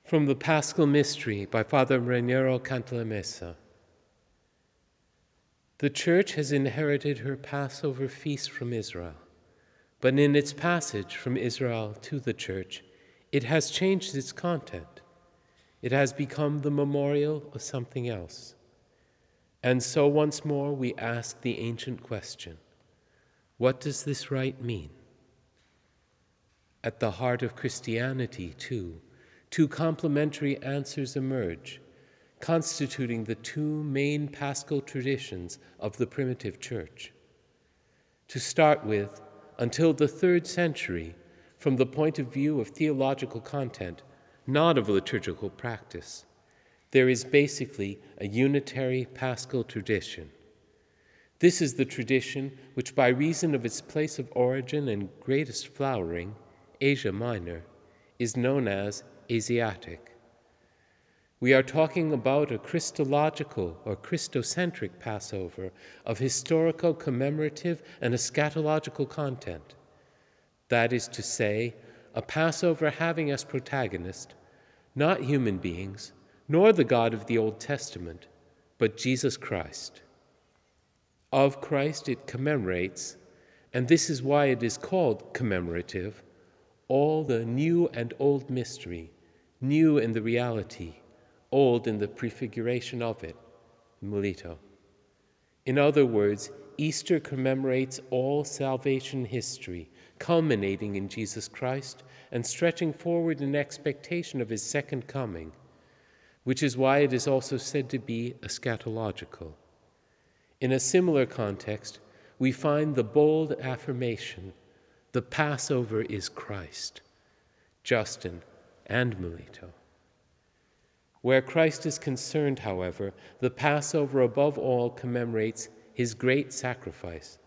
From the Paschal Mystery by Father Rainero Cantalamessa. The Church has inherited her Passover feast from Israel, but in its passage from Israel to the Church, it has changed its content. It has become the memorial of something else. And so once more we ask the ancient question, what does this rite mean? At the heart of Christianity, too, two complementary answers emerge, constituting the two main Paschal traditions of the primitive Church. To start with, until the 3rd century, from the point of view of theological content, not of liturgical practice, there is basically a unitary Paschal tradition. This is the tradition which, by reason of its place of origin and greatest flowering, Asia Minor, is known as Asiatic. We are talking about a Christological or Christocentric Passover of historical, commemorative, and eschatological content. That is to say, a Passover having as protagonist not human beings, nor the God of the Old Testament, but Jesus Christ. Of Christ it commemorates, and this is why it is called commemorative, all the new and old mystery, new in the reality, old in the prefiguration of it, Melito. In other words, Easter commemorates all salvation history, culminating in Jesus Christ and stretching forward in expectation of his second coming, which is why it is also said to be eschatological. In a similar context, we find the bold affirmation, the Passover is Christ, Justin and Melito. Where Christ is concerned, however, the Passover above all commemorates his great sacrifice,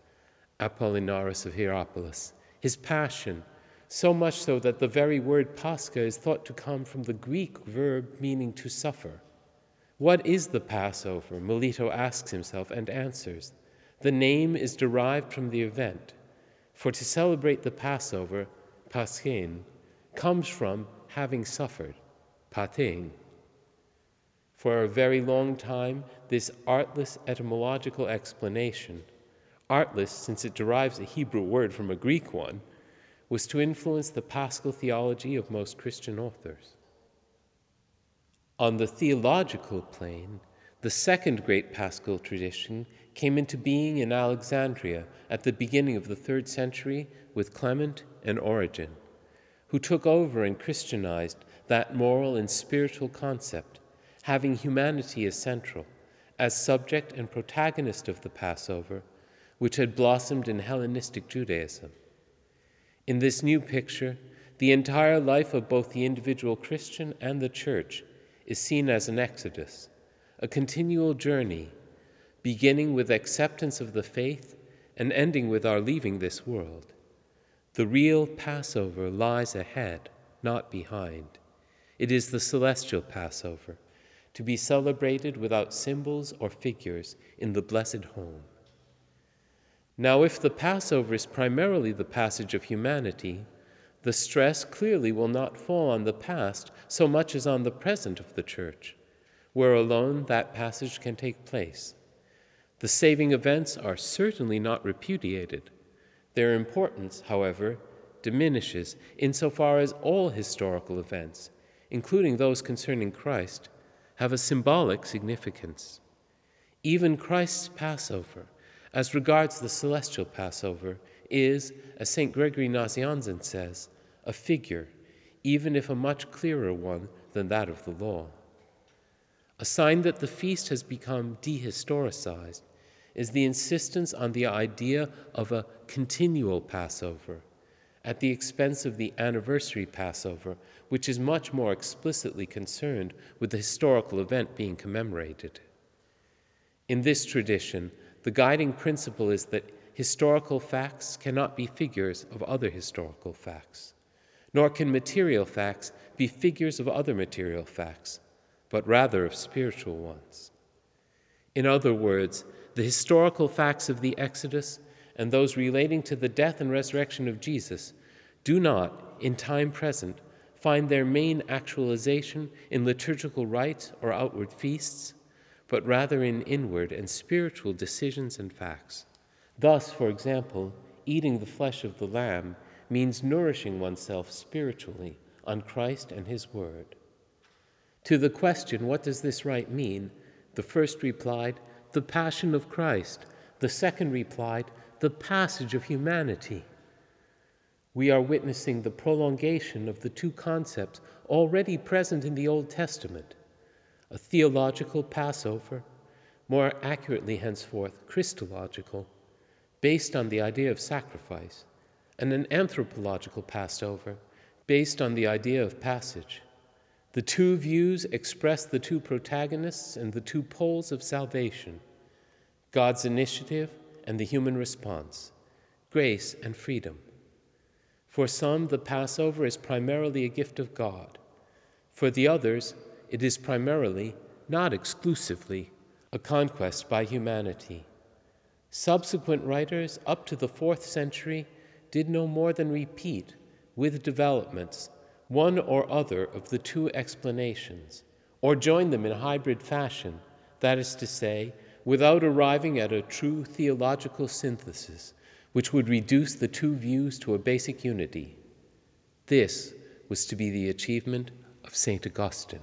Apollinaris of Hierapolis, his passion, so much so that the very word Pascha is thought to come from the Greek verb meaning to suffer. What is the Passover? Melito asks himself and answers. The name is derived from the event. For to celebrate the Passover, Paschein, comes from having suffered, patein. For a very long time, this artless etymological explanation, artless since it derives a Hebrew word from a Greek one, was to influence the Paschal theology of most Christian authors. On the theological plane, the second great Paschal tradition came into being in Alexandria at the beginning of the 3rd century with Clement and Origen, who took over and Christianized that moral and spiritual concept, having humanity as central, as subject and protagonist of the Passover, which had blossomed in Hellenistic Judaism. In this new picture, the entire life of both the individual Christian and the Church is seen as an exodus, a continual journey, beginning with acceptance of the faith and ending with our leaving this world. The real Passover lies ahead, not behind. It is the celestial Passover, to be celebrated without symbols or figures in the blessed home. Now, if the Passover is primarily the passage of humanity, the stress clearly will not fall on the past so much as on the present of the Church, where alone that passage can take place. The saving events are certainly not repudiated. Their importance, however, diminishes insofar as all historical events, including those concerning Christ, have a symbolic significance. Even Christ's Passover, as regards the celestial Passover, is, as St. Gregory Nazianzen says, a figure, even if a much clearer one than that of the law. A sign that the feast has become dehistoricized is the insistence on the idea of a continual Passover, at the expense of the anniversary Passover, which is much more explicitly concerned with the historical event being commemorated. In this tradition, the guiding principle is that historical facts cannot be figures of other historical facts, nor can material facts be figures of other material facts, but rather of spiritual ones. In other words, the historical facts of the Exodus and those relating to the death and resurrection of Jesus do not, in time present, find their main actualization in liturgical rites or outward feasts, but rather in inward and spiritual decisions and facts. Thus, for example, eating the flesh of the Lamb means nourishing oneself spiritually on Christ and His Word. To the question, what does this rite mean? The first replied, the Passion of Christ. The second replied, the passage of humanity. We are witnessing the prolongation of the two concepts already present in the Old Testament, a theological Passover, more accurately henceforth Christological, based on the idea of sacrifice, and an anthropological Passover, based on the idea of passage. The two views express the two protagonists and the two poles of salvation, God's initiative and the human response, grace and freedom. For some, the Passover is primarily a gift of God. For the others, it is primarily, not exclusively, a conquest by humanity. Subsequent writers, up to the 4th century, did no more than repeat, with developments, one or other of the two explanations, or join them in hybrid fashion, that is to say, without arriving at a true theological synthesis, which would reduce the two views to a basic unity. This was to be the achievement of St. Augustine.